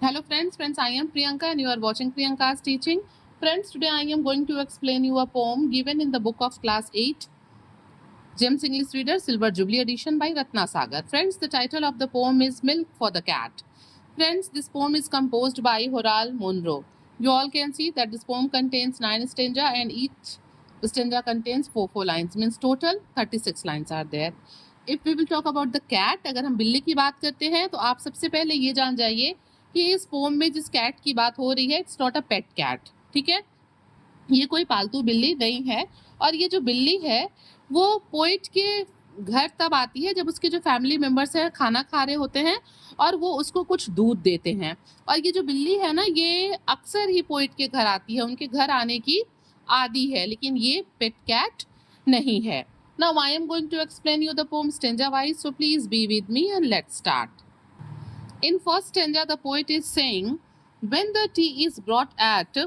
Hello friends, I am Priyanka and you are watching Priyanka's teaching. Friends, today I am going to explain you a poem given in the book of class 8, James English Reader Silver Jubilee edition by Ratna Sagar. Friends, the title of the poem is Milk for the Cat. Friends, this poem is composed by Horal Monroe. You all can see that this poem contains 9 stanza and each stanza contains 4 lines, means total 36 lines are there. If we will talk about the cat, अगर हम बिल्ली की बात करते हैं तो आप सबसे पहले ये जान जाइए कि इस पोम में जिस कैट की बात हो रही है it's not a pet cat, ठीक है, ये कोई पालतू बिल्ली नहीं है। और ये जो बिल्ली है वो पोइट के घर तब आती है जब उसके जो फैमिली मेंबर्स हैं खाना खा रहे होते हैं और वो उसको कुछ दूध देते हैं। और ये जो बिल्ली है ना ये अक्सर ही पोइट के घर आती है, उनके घर आने की आदी है, लेकिन ये पेट कैट नहीं है। Now I am going to explain you the poem stanza wise, so please be with me and let's start. In first stanza, the poet is saying, when the tea is brought at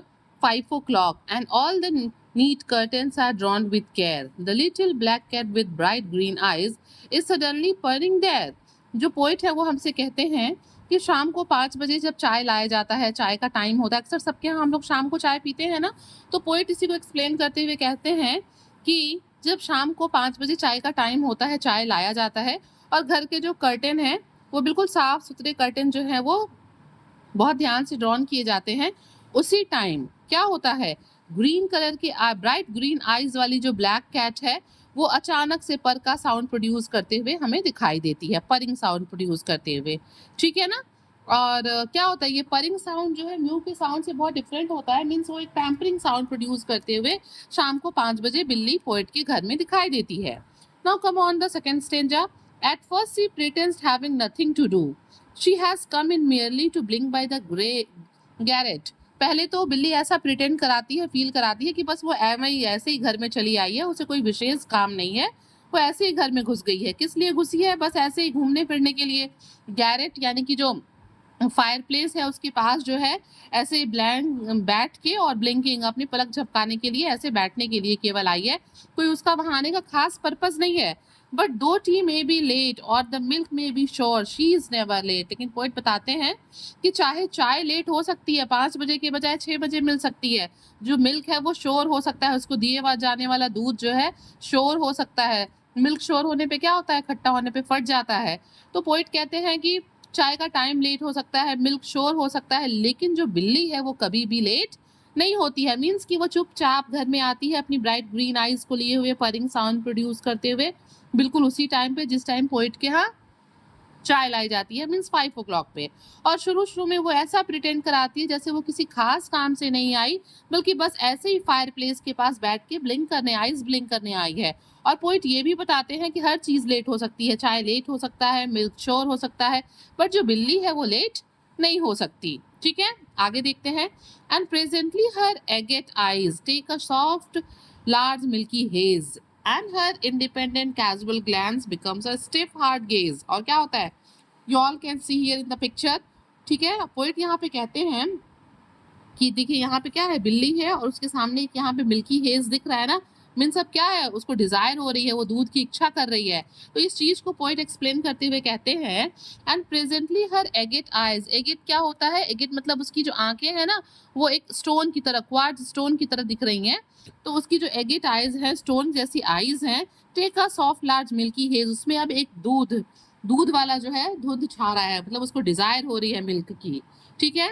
5 o'clock and all the neat curtains are drawn with care, the little black cat with bright green eyes is suddenly purring there. जो poet है वो हमसे कहते हैं कि शाम को 5 बजे जब चाय लाया जाता है, चाय का टाइम होता है, अक्सर सबके यहाँ हम लोग शाम को चाय पीते हैं ना, तो पोइट इसी को एक्सप्लेन करते हुए कहते हैं कि जब शाम को 5 बजे चाय का टाइम होता है, चाय लाया जाता है और घर के जो कर्टेन हैं वो बिल्कुल साफ सुथरे कर्टेन जो है वो बहुत ध्यान से ड्रॉन किए जाते हैं, उसी टाइम क्या होता है, ग्रीन कलर की ब्राइट ग्रीन आईज वाली जो ब्लैक कैट है वो अचानक से पर का साउंड प्रोड्यूस करते हुए हमें दिखाई देती है, परिंग साउंड प्रोड्यूस करते हुए, ठीक है ना। और क्या होता है, ये परिंग साउंड जो है म्यू के साउंड से बहुत डिफरेंट होता है, मीन्स वो एक पैम्परिंग साउंड प्रोड्यूस करते हुए शाम को 5 बजे बिल्ली पोएट के घर में दिखाई देती है। Now come on the second stanza. At first she pretends having nothing to do. She has come in merely to blink by the grey garret. पहले तो बिल्ली ऐसा प्रिटेंड कराती है, फील कराती है कि बस वो ऐसे ही घर में चली आई है, उसे कोई विशेष काम नहीं है, वो ऐसे ही घर में घुस गई है। किस लिए घुसी है? बस ऐसे ही घूमने फिरने के लिए। गैरेट यानी कि जो फायर प्लेस है उसके पास जो है ऐसे ब्लैंक बैठ के और ब्लिंकिंग अपनी पलक झपकाने के लिए ऐसे बैठने के लिए केवल आई है, कोई उसका वहां आने का खास पर्पज नहीं है। But though tea may be late or the milk may be sure she is never late, लेकिन पोइट बताते हैं कि चाहे चाय लेट हो सकती है, 5 बजे के बजाय 6 बजे मिल सकती है, जो मिल्क है वो श्योर हो सकता है, उसको दिए जाने वाला दूध जो है श्योर हो सकता है। मिल्क श्योर होने पे क्या होता है, खट्टा होने पे फट जाता है। तो पोइट कहते हैं कि चाय का टाइम लेट हो सकता है, मिल्क श्योर हो सकता है, लेकिन जो बिल्ली है वो कभी भी लेट नहीं होती है। मीन्स कि वो चुपचाप घर में आती है अपनी ब्राइट ग्रीन आईज को लिए हुए, परिंग साउंड प्रोड्यूस करते हुए, बिल्कुल उसी टाइम पे जिस टाइम पोइट के यहाँ चाय लाई जाती है, मीन्स 5 o'clock पे। और शुरू में वो ऐसा प्रिटेंड कराती है जैसे वो किसी खास काम से नहीं आई, बल्कि बस ऐसे ही फायर प्लेस के पास बैठ के ब्लिंक करने, आइज ब्लिंक करने आई है। और पोइट ये भी बताते हैं कि हर चीज लेट हो सकती है, चाय लेट हो सकता है, मिल्क श्योर हो सकता है, बट जो बिल्ली है वो लेट नहीं हो सकती, ठीक है। आगे देखते हैं. And presently her agate eyes take a soft large milky haze and her independent casual glance becomes a stiff hard gaze. और क्या होता है, you all can see here in the picture, ठीक है। पोइट यहाँ पे कहते हैं कि देखिए यहाँ पे क्या है, बिल्ली है और उसके सामने एक यहाँ पे मिल्की हेज दिख रहा है ना, मीन्स अब क्या है, उसको डिजायर हो रही है, वो दूध की इच्छा कर रही है। तो इस चीज को पोइट एक्सप्लेन करते हुए कहते हैं, and presently her agate eyes, agate क्या होता है, एगेट मतलब उसकी जो आंखें हैं ना वो एक स्टोन की तरह, क्वार्ट्ज स्टोन की तरह दिख रही हैं, तो उसकी जो एगेट आईज हैं, स्टोन जैसी आईज हैं, take a soft large milky haze, उसमें अब एक दूध वाला जो है धुंध छा रहा है, मतलब उसको डिजायर हो रही है मिल्क की, ठीक है।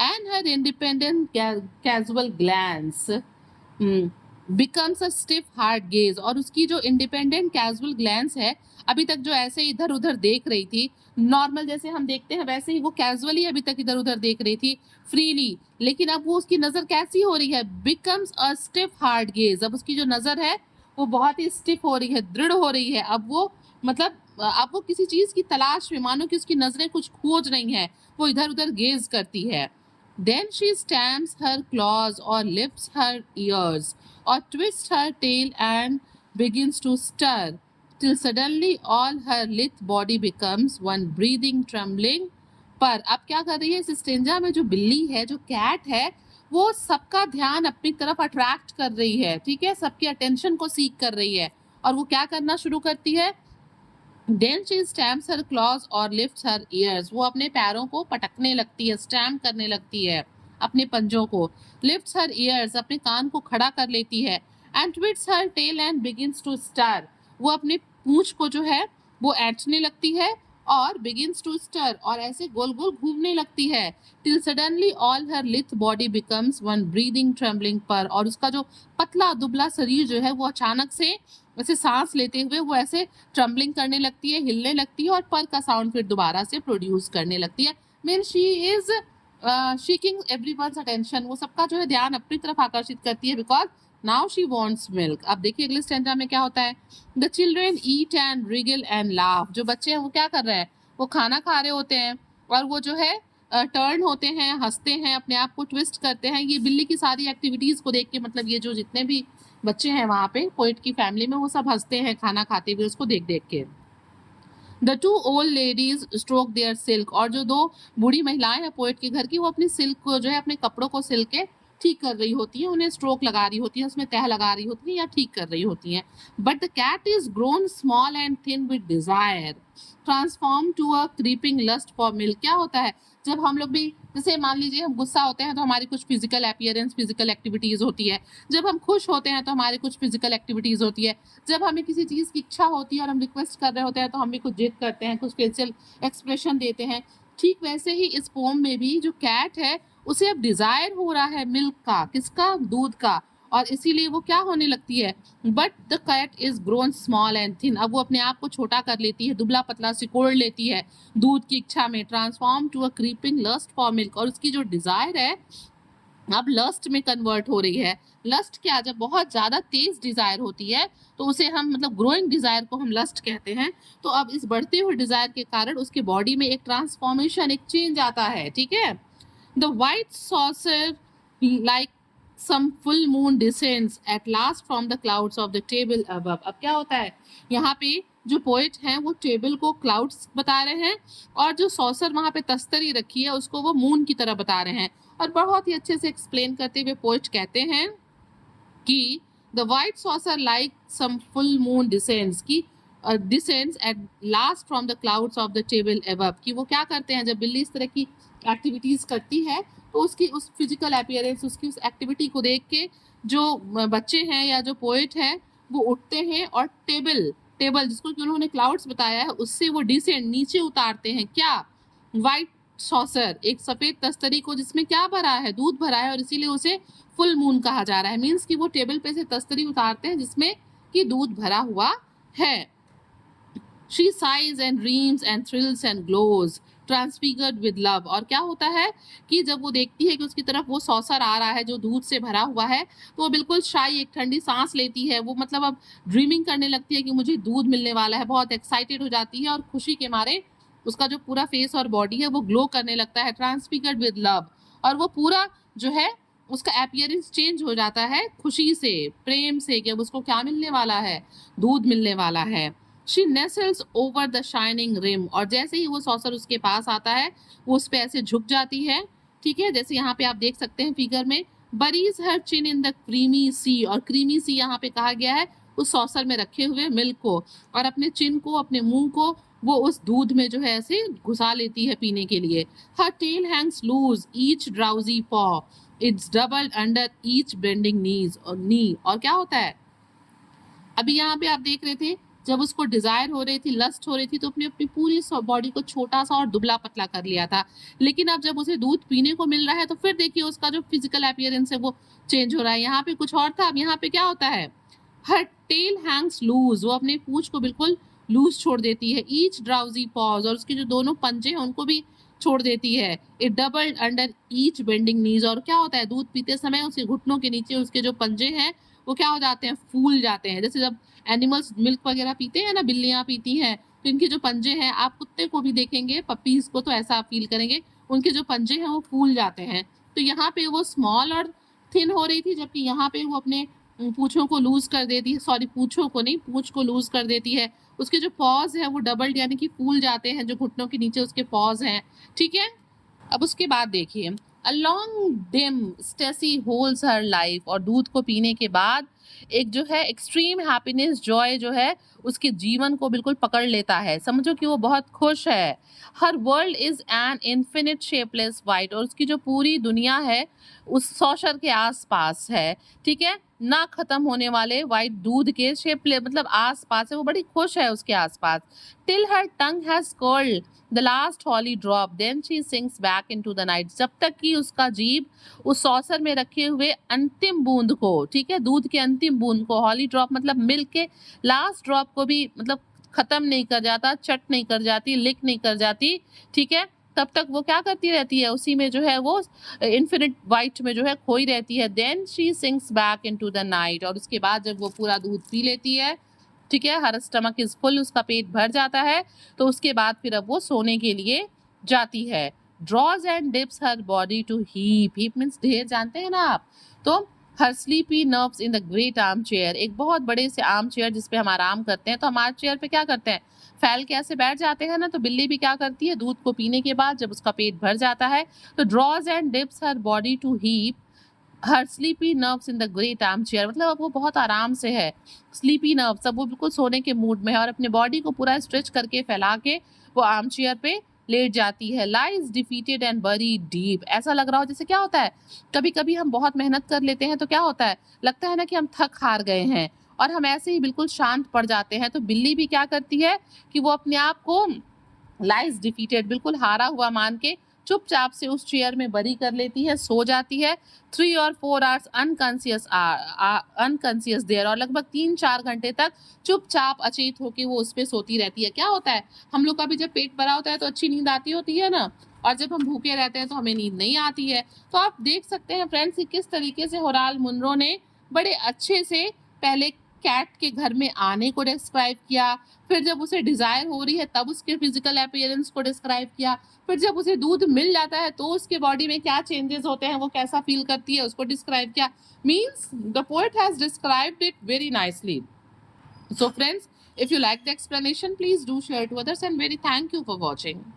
And her independent casual glance becomes a stiff hard gaze, और उसकी जो इंडिपेंडेंट कैजुअल ग्लैंस है, अभी तक जो ऐसे इधर उधर देख रही थी, नॉर्मल जैसे हम देखते हैं वैसे ही वो कैजुअली अभी तक इधर उधर देख रही थी फ्रीली, लेकिन अब वो उसकी नजर कैसी हो रही है, becomes a stiff hard gauge, अब उसकी जो नजर है वो बहुत ही स्टिफ हो रही है, दृढ़ हो रही है। अब वो मतलब अब वो किसी चीज की तलाश में, मानो कि उसकी नजरें कुछ खोज रही हैं, वो इधर उधर गेज करती है। Then she stamps her claws or lifts her ears or twists her tail and begins to stir till suddenly all her lithe body becomes one breathing trembling. पर अब क्या कर रही है, इस स्टेंजा में जो बिल्ली है, जो कैट है, वो सबका ध्यान अपनी तरफ अट्रैक्ट कर रही है, ठीक है, सबके अटेंशन को सीख कर रही है। और वो क्या करना शुरू करती है, Then she stamps her claws or lifts her ears. वो अपने पैरों को पटकने लगती है, स्टैम्प करने लगती है अपने पंजों को. Lifts her ears, अपने कान को खड़ा कर लेती है. And twists her tail and begins to stir. वो अपने पूंछ को जो है वो ऐंठने लगती है और begins to stir, और ऐसे गोल गोल घूमने लगती है. Till suddenly all her lithe body becomes one breathing trembling purr. और उसका जो पतला दुबला शरीर जो है वो अचानक से वैसे सांस लेते हुए वो ऐसे ट्रम्बलिंग करने लगती है, हिलने लगती है और पर का साउंड फिर दोबारा से प्रोड्यूस करने लगती है. Mean she is seeking everyone's attention. वो सबका जो है ध्यान अपनी तरफ आकर्षित करती है because now she wants milk. अब देखिए अगले स्टैंजा में क्या होता है. The children eat and Regal and laugh. जो बच्चे हैं वो क्या कर रहे हैं, वो खाना खा रहे होते हैं और वो जो है टर्न होते हैं, हंसते हैं, अपने आप को ट्विस्ट करते हैं. ये बिल्ली की सारी एक्टिविटीज को देख के, मतलब ये जो जितने भी बच्चे हैं वहां पे पोइट की फैमिली में, वो सब हंसते हैं खाना खाते हुए उसको देख देख के. The two old ladies stroke their silk. और जो दो बूढ़ी महिलाएं हैं पोइट के घर की, वो अपनी सिल्क को जो है अपने कपड़ों को सिल के ठीक कर रही होती है, उन्हें स्ट्रोक लगा रही होती है, उसमें तह लगा रही होती है या ठीक कर रही होती है. But the cat is grown small and thin with desire transform to a creeping lust for milk. क्या होता है जब हम लोग भी, जैसे मान लीजिए हम गुस्सा होते हैं तो हमारी कुछ फिजिकल अपीयरेंस, फिजिकल एक्टिविटीज होती है. जब हम खुश होते हैं तो हमारी कुछ फिजिकल एक्टिविटीज होती है. जब हमें किसी चीज की इच्छा होती है और हम रिक्वेस्ट कर रहे होते हैं तो हम भी कुछ जिद करते हैं, कुछ फेशियल एक्सप्रेशन देते हैं. ठीक वैसे ही इस पोम में भी जो कैट है उसे अब डिजायर हो रहा है मिल्क का. किसका? दूध का. और इसीलिए वो क्या होने लगती है. But the cat is grown small and thin. अब वो अपने आप को छोटा कर लेती है, दुबला पतला सिकोड़ लेती है दूध की इच्छा में. Transform to a creeping lust for milk. और उसकी जो डिजायर है अब लस्ट में कन्वर्ट हो रही है. लस्ट क्या, जब बहुत ज्यादा तेज डिजायर होती है तो उसे हम, मतलब ग्रोइंग डिजायर को हम लस्ट कहते हैं. तो अब इस बढ़ते हुए डिजायर के कारण उसके बॉडी में एक ट्रांसफॉर्मेशन, एक चेंज आता है. ठीक है. The white saucer like some full moon descends at last from the clouds of the table above. अब क्या होता है यहाँ पे, जो पोएट हैं वो टेबल को क्लाउड्स बता रहे हैं और जो सॉसर वहां पे तस्तरी रखी है उसको वो मून की तरह बता रहे हैं. और बहुत ही अच्छे से एक्सप्लेन करते हुए पोएट कहते हैं कि the white saucer like some full moon descends, की descends at last from the clouds of the table above. कि वो क्या करते हैं जब बिल्ली इस तरह की एक्टिविटीज करती है तो उसकी उस फिजिकल अपीयरेंस, उसकी उस एक्टिविटी को देख के जो बच्चे हैं या जो पोएट है वो उठते हैं और टेबल टेबल जिसको कि उन्होंने क्लाउड्स बताया है उससे वो डिसेंड नीचे उतारते हैं. क्या? व्हाइट सॉसर, एक सफेद तस्तरी को जिसमें क्या भरा है, दूध भरा है, और इसीलिए उसे फुल मून कहा जा रहा है. मीन्स कि वो टेबल पे से तस्तरी उतारते हैं जिसमें कि दूध भरा हुआ है. She sighs and dreams and thrills and glows, transfigured with love. और क्या होता है कि जब वो देखती है कि उसकी तरफ वो सॉसर आ रहा है जो दूध से भरा हुआ है तो वो बिल्कुल शाई, एक ठंडी सांस लेती है. वो मतलब अब ड्रीमिंग करने लगती है कि मुझे दूध मिलने वाला है, बहुत एक्साइटेड हो जाती है और खुशी के मारे उसका जो पूरा फेस और बॉडी है वो ग्लो करने लगता है. Transfigured with love. और वो पूरा जो है उसका अपीयरेंस चेंज हो जाता है खुशी से, प्रेम से, कि अब उसको क्या मिलने वाला है, दूध मिलने वाला है. She nestles over the shining rim. और जैसे ही वो सॉसर उसके पास आता है वो उस पे ऐसे झुक जाती है. ठीक है, जैसे यहाँ पे आप देख सकते हैं फिगर में. buries her chin in the creamy sea. और क्रीमी सी यहाँ पे कहा गया है उस सॉसर में रखे हुए मिल्क को, और अपने चिन को, अपने मुंह को वो उस दूध में जो है ऐसे घुसा लेती है पीने के लिए. her tail hangs loose, each drowsy paw, it's doubled under each bending knees. और knee. और क्या होता है अभी यहाँ पे आप देख रहे थे जब उसको डिजायर हो रही थी, लस्ट हो रही थी, तो अपनी अपनी पूरी बॉडी को छोटा सा और दुबला पतला कर लिया था. लेकिन अब जब उसे दूध पीने को मिल रहा है तो फिर देखिए उसका जो फिजिकल अपीयरेंस है वो चेंज हो रहा है. यहाँ पे कुछ और था, अब यहाँ पे क्या होता है, हर टेल हैंग्स लूज. वो अपने पूंछ को बिल्कुल लूज छोड़ देती है. Each drowsy pause. और उसके जो दोनों पंजे हैं उनको भी छोड़ देती है. It doubled under each bending knees. और क्या होता है दूध पीते समय उसके घुटनों के नीचे उसके जो पंजे हैं वो क्या हो जाते हैं, फूल जाते हैं. जैसे जब एनिमल्स मिल्क वगैरह पीते हैं ना, बिल्लियां पीती हैं, तो इनके जो पंजे हैं, आप कुत्ते को भी देखेंगे, पपीज को, तो ऐसा आप फील करेंगे उनके जो पंजे हैं वो फूल जाते हैं. तो यहाँ पे वो स्मॉल और थिन हो रही थी, जबकि यहाँ पे वो अपने पूंछों को लूज कर देती है. सॉरी, पूंछों को नहीं, पूंछ को लूज कर देती है. उसके जो पॉज है वो डबल्ड यानी कि फूल जाते हैं, जो घुटनों के नीचे उसके पॉज हैं. ठीक है. अब उसके बाद देखिए, along dim ecstasy holds her life. और दूध को पीने के बाद एक जो है एक्सट्रीम हैप्पीनेस, जॉय जो है उसके जीवन को बिल्कुल पकड़ लेता है। समझो कि वो बहुत खुश है। Her world is an infinite shapeless white, और उसकी जो पूरी दुनिया है उस सौशर के आसपास है, ठीक है, ना खत्म होने वाले वाइट दूध के शेपले मतलब आसपास है, वो बड़ी खुश है उसके आसपास। Till her tongue has curled the last holy drop then she sinks back into the night, जब तक कि उसका जीभ उस सॉसर में रखे हुए अंतिम बूंद को, ठीक है, दूध के अंतिम बूंद को, हॉली ड्रॉप मतलब मिल्क के लास्ट ड्रॉप को भी मतलब खत्म नहीं कर जाता, चट नहीं कर जाती, लिक नहीं कर जाती, ठीक है, तब तक वो क्या करती रहती है, उसी में जो है वो इन्फिनिट वाइट में जो है खोई रहती है। Then she sinks back into the night, और उसके बाद जब वो पूरा दूध पी लेती है, ठीक है, हर स्टमक इज फुल, उसका पेट भर जाता है, तो उसके बाद फिर अब वो सोने के लिए जाती है। Draws and dips her body to heap, heap means ढेर, जानते हैं ना आप। तो her sleepy nerves in the great armchair, एक बहुत बड़े से आर्म चेयर जिसपे हम आराम करते हैं, तो हम आर्म चेयर पे क्या करते हैं, फैल के ऐसे बैठ जाते हैं ना, तो बिल्ली भी क्या करती है, दूध को पीने के बाद जब उसका पेट भर जाता है, तो draws and dips her body to heap her sleepy nerves in the great armchair, मतलब अब वो बहुत आराम से है, स्लीपी नर्व्स, अब वो बिल्कुल सोने के मूड में है, और अपने बॉडी को पूरा स्ट्रेच करके फैला के वो आर्म चेयर पे लेट जाती है। लाइज डिफीटेड एंड बरी डीप, ऐसा लग रहा हो जैसे, क्या होता है, कभी कभी हम बहुत मेहनत कर लेते हैं तो क्या होता है, लगता है ना कि हम थक हार गए हैं, और हम ऐसे ही बिल्कुल शांत पड़ जाते हैं, तो बिल्ली भी क्या करती है कि वो अपने आप को लाइज डिफीटेड, बिल्कुल हारा हुआ मान के चुपचाप से उस चेयर में बरी कर लेती है, सो जाती है। 3 और 4 आवर्स अनकॉन्सियस देयर, और लगभग 3-4 घंटे तक चुपचाप अचेत होके वो उस पे सोती रहती है। क्या होता है, हम लोग का भी जब पेट भरा होता है तो अच्छी नींद आती होती है ना, और जब हम भूखे रहते हैं तो हमें नींद नहीं आती है। तो आप देख सकते हैं फ्रेंड्स कि किस तरीके से होराल मुनरो ने बड़े अच्छे से पहले कैट के घर में आने को डिस्क्राइब किया, फिर जब उसे डिजायर हो रही है तब उसके फिजिकल अपीयरेंस को डिस्क्राइब किया, फिर जब उसे दूध मिल जाता है तो उसके बॉडी में क्या चेंजेस होते हैं, वो कैसा फील करती है, उसको डिस्क्राइब किया। Means the poet has described it very nicely. So friends, if you like the explanation, please do share to others, and very thank you for watching.